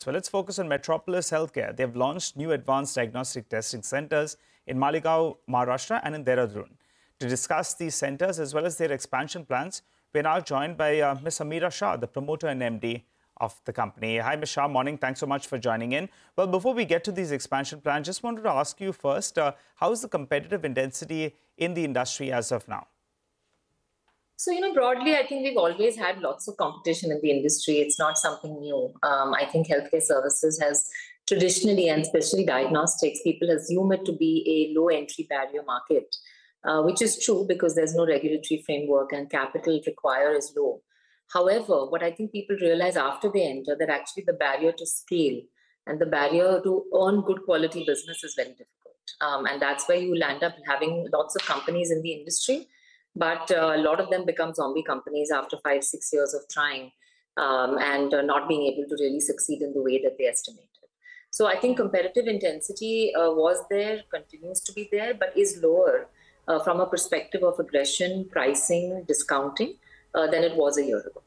So let's focus on Metropolis Healthcare. They've launched new advanced diagnostic testing centers in Maligaon, Maharashtra and in Dehradun. To discuss these centers as well as their expansion plans, we're now joined by Ms. Ameera Shah, the promoter and MD of the company. Hi, Ms. Shah. Morning. Thanks so much for joining in. Well, before we get to these expansion plans, just wanted to ask you first, how is the competitive intensity in the industry as of now? So, broadly, I think we've always had lots of competition in the industry. It's not something new. I think healthcare services has traditionally, and especially diagnostics, people assume it to be a low entry barrier market, which is true because there's no regulatory framework and capital required is low. However, what I think people realize after they enter that actually the barrier to scale and the barrier to earn good quality business is very difficult. And that's where you will end up having lots of companies in the industry. But a lot of them become zombie companies after 5-6 years of trying and not being able to really succeed in the way that they estimated. So I think competitive intensity was there, continues to be there, but is lower from a perspective of aggression, pricing, discounting than it was a year ago.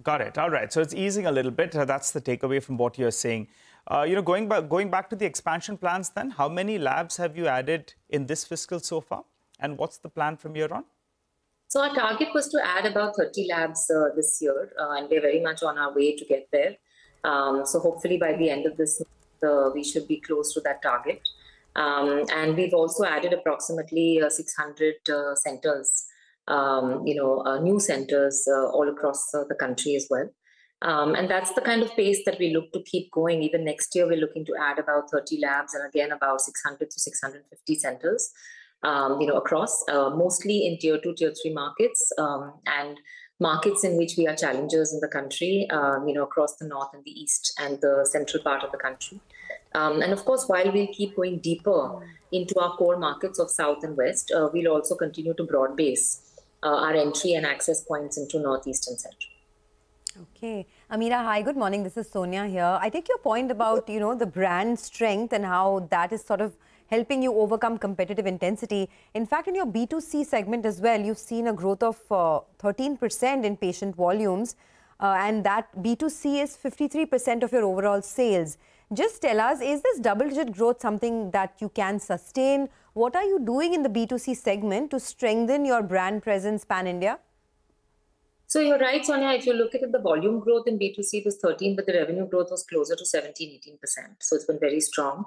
Got it. All right. So it's easing a little bit. That's the takeaway from what you're saying. Going back to the expansion plans then, how many labs have you added in this fiscal so far? And what's the plan from here on? So our target was to add about 30 labs this year, and we're very much on our way to get there. So hopefully by the end of this month, we should be close to that target. And we've also added approximately 600 centers, new centers all across the country as well. And that's the kind of pace that we look to keep going. Even next year, we're looking to add about 30 labs and again about 600 to 650 centers. Across, mostly in tier 2, tier 3 markets and markets in which we are challengers in the country, across the north and the east and the central part of the country. And of course, while we'll keep going deeper into our core markets of south and west, we'll also continue to broad base our entry and access points into northeast and central. Okay. Ameera, hi, good morning. This is Sonia here. I take your point about, the brand strength and how that is sort of helping you overcome competitive intensity. In fact, in your B2C segment as well, you've seen a growth of 13% in patient volumes, and that B2C is 53% of your overall sales. Just tell us, is this double-digit growth something that you can sustain? What are you doing in the B2C segment to strengthen your brand presence pan-India? So you're right, Sonia. If you look at it, the volume growth in B2C was 13, but the revenue growth was closer to 17-18%. So it's been very strong.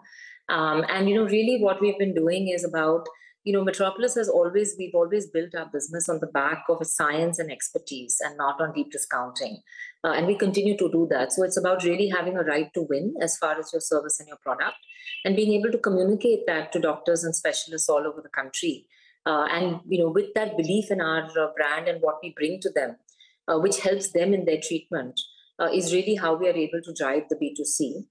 And, really what we've been doing is about, Metropolis we've always built our business on the back of science and expertise and not on deep discounting. And we continue to do that. So it's about really having a right to win as far as your service and your product and being able to communicate that to doctors and specialists all over the country. And, with that belief in our brand and what we bring to them, which helps them in their treatment, is really how we are able to drive the B2C.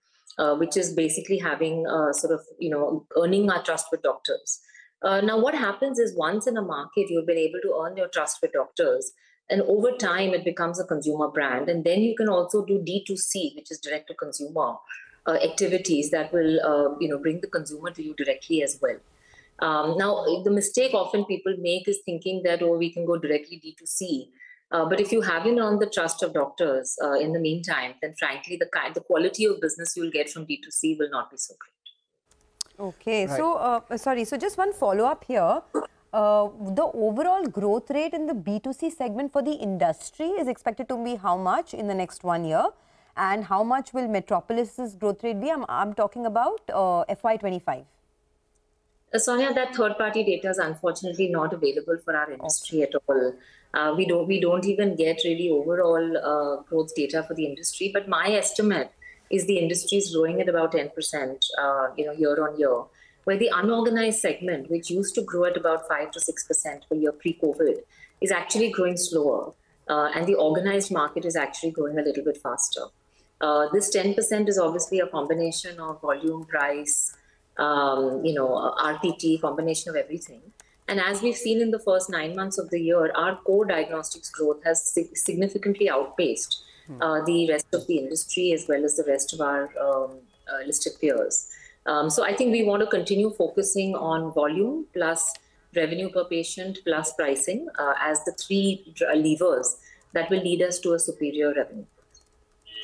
Which is basically having earning our trust with doctors. Now, what happens is once in a market, you've been able to earn your trust with doctors, and over time, it becomes a consumer brand. And then you can also do D2C, which is direct to consumer activities that will, bring the consumer to you directly as well. Now, the mistake often people make is thinking that, we can go directly D2C. But if you haven't earned the trust of doctors in the meantime, then frankly, the quality of business you'll get from D2C will not be so great. Okay. Right. So just one follow-up here. The overall growth rate in the B2C segment for the industry is expected to be how much in the next 1 year? And how much will Metropolis's growth rate be? I'm talking about FY25. Sonia, that third-party data is unfortunately not available for our industry at all. We don't even get really overall growth data for the industry. But my estimate is the industry is growing at about 10%, year on year. Where the unorganized segment, which used to grow at about 5 to 6% per year pre-COVID, is actually growing slower, and the organized market is actually growing a little bit faster. This 10% is obviously a combination of volume, price, RTT, combination of everything. And as we've seen in the first 9 months of the year, our core diagnostics growth has significantly outpaced the rest of the industry as well as the rest of our listed peers. So I think we want to continue focusing on volume plus revenue per patient plus pricing as the three levers that will lead us to a superior revenue.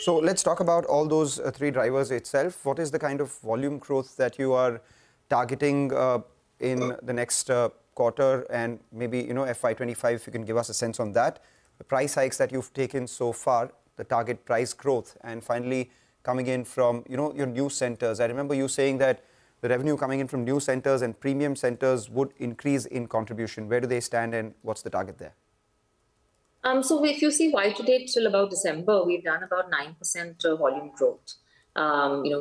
So let's talk about all those three drivers itself. What is the kind of volume growth that you are targeting in the next quarter, and maybe, you know, FY25, if you can give us a sense on that, the price hikes that you've taken so far, the target price growth, and finally coming in from, you know, your new centers. I remember you saying that the revenue coming in from new centers and premium centers would increase in contribution. Where do they stand and what's the target there? So if you see Y to date till about December, we've done about 9% volume growth,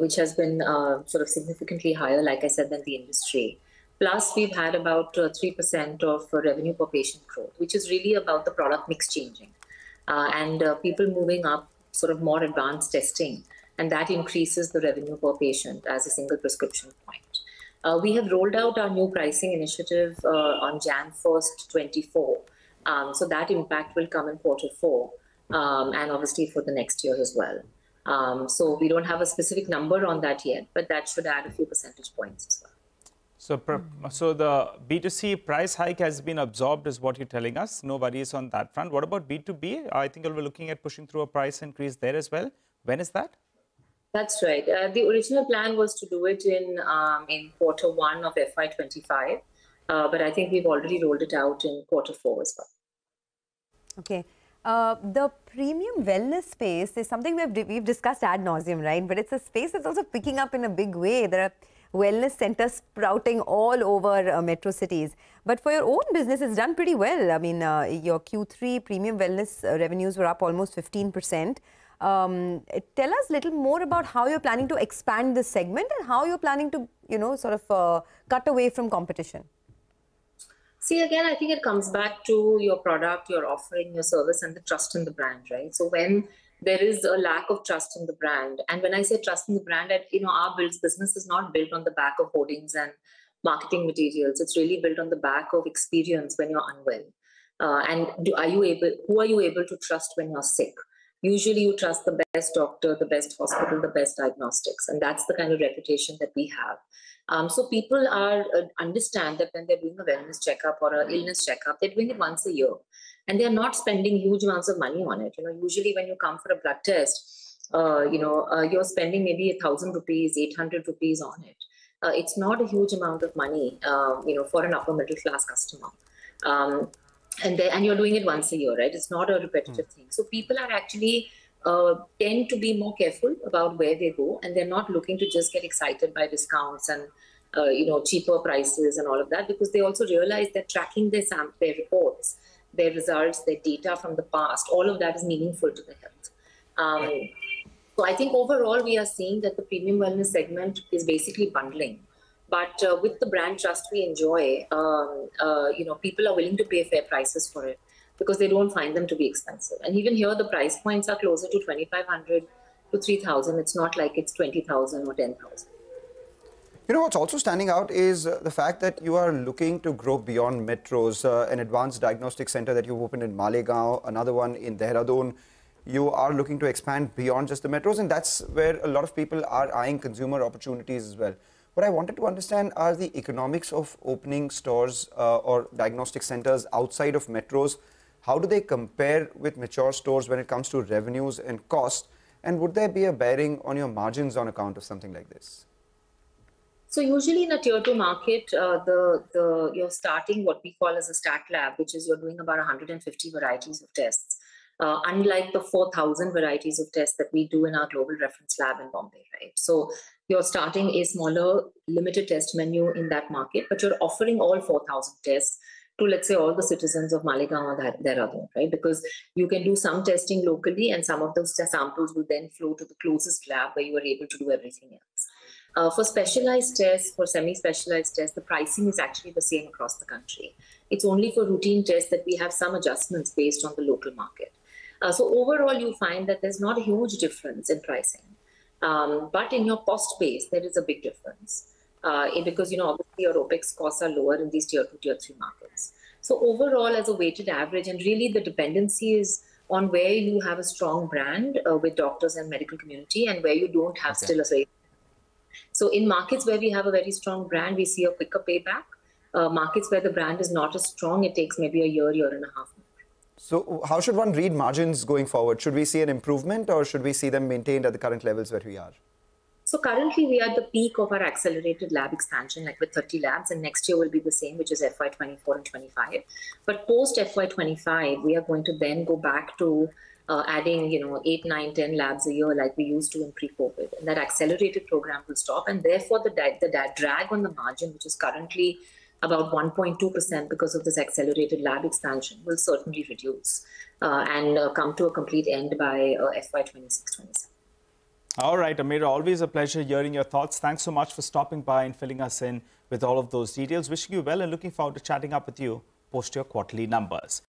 which has been sort of significantly higher, like I said, than the industry. Plus, we've had about 3% of revenue per patient growth, which is really about the product mix changing and people moving up sort of more advanced testing, and that increases the revenue per patient as a single prescription point. We have rolled out our new pricing initiative on Jan 1st, 24. So that impact will come in Q4 and obviously for the next year as well. So we don't have a specific number on that yet, but that should add a few percentage points as well. So the B2C price hike has been absorbed is what you're telling us. No worries on that front. What about B2B? I think you'll be looking at pushing through a price increase there as well. When is that? That's right. The original plan was to do it in Q1 of FY25. But I think we've already rolled it out in Q4 as well. Okay. The premium wellness space is something we've discussed ad nauseum, right? But it's a space that's also picking up in a big way. There are wellness centers sprouting all over metro cities. But for your own business, it's done pretty well. I mean, your Q3 premium wellness revenues were up almost 15%. Tell us a little more about how you're planning to expand this segment and how you're planning to, you know, sort of cut away from competition. See, again, I think it comes back to your product, your offering, your service, and the trust in the brand, right? So when there is a lack of trust in the brand, and when I say trust in the brand, our business is not built on the back of hoardings and marketing materials. It's really built on the back of experience when you're unwell. And who are you able to trust when you're sick? Usually you trust the best doctor, the best hospital, the best diagnostics. And that's the kind of reputation that we have. So people understand that when they're doing a wellness checkup or an illness checkup, they're doing it once a year. And they're not spending huge amounts of money on it. Usually when you come for a blood test, you're spending maybe 1,000 rupees, 800 rupees on it. It's not a huge amount of money, for an upper middle class customer. And you're doing it once a year, right? It's not a repetitive thing. So people are actually tend to be more careful about where they go, and they're not looking to just get excited by discounts and cheaper prices and all of that, because they also realize that tracking their reports, their results, their data from the past, all of that is meaningful to the health. So I think overall we are seeing that the premium wellness segment is basically bundling. But with the brand trust we enjoy, people are willing to pay fair prices for it because they don't find them to be expensive. And even here, the price points are closer to 2,500 to 3,000. It's not like it's 20,000 or 10,000. You know, what's also standing out is the fact that you are looking to grow beyond metros. An advanced diagnostic center that you've opened in Malegaon, another one in Dehradun. You are looking to expand beyond just the metros, and that's where a lot of people are eyeing consumer opportunities as well. What I wanted to understand are the economics of opening stores or diagnostic centers outside of metros. How do they compare with mature stores when it comes to revenues and cost? And would there be a bearing on your margins on account of something like this? So usually in a tier 2 market, you're starting what we call as a stat lab, which is you're doing about 150 varieties of tests. Unlike the 4,000 varieties of tests that we do in our global reference lab in Bombay, right? So you're starting a smaller limited test menu in that market, but you're offering all 4,000 tests to, let's say, all the citizens of Malegaon or Dehradun, right? Because you can do some testing locally and some of those samples will then flow to the closest lab where you are able to do everything else. For specialized tests, for semi-specialized tests, the pricing is actually the same across the country. It's only for routine tests that we have some adjustments based on the local market. So overall, you find that there's not a huge difference in pricing. But in your cost base, there is a big difference. Because, obviously your OPEX costs are lower in these tier 2, tier 3 markets. So overall, as a weighted average, and really the dependency is on where you have a strong brand with doctors and medical community and where you don't have still a very... So in markets where we have a very strong brand, we see a quicker payback. Markets where the brand is not as strong, it takes maybe a year, year and a half more. So how should one read margins going forward? Should we see an improvement or should we see them maintained at the current levels where we are? So currently we are at the peak of our accelerated lab expansion, like with 30 labs, and next year will be the same, which is FY24 and 25. But post FY25, we are going to then go back to adding, 8, 9, 10 labs a year like we used to in pre-COVID. And that accelerated program will stop. And therefore, the drag on the margin, which is currently about 1.2% because of this accelerated lab expansion, will certainly reduce and come to a complete end by FY26-27. All right, Ameera, always a pleasure hearing your thoughts. Thanks so much for stopping by and filling us in with all of those details. Wishing you well and looking forward to chatting up with you post your quarterly numbers.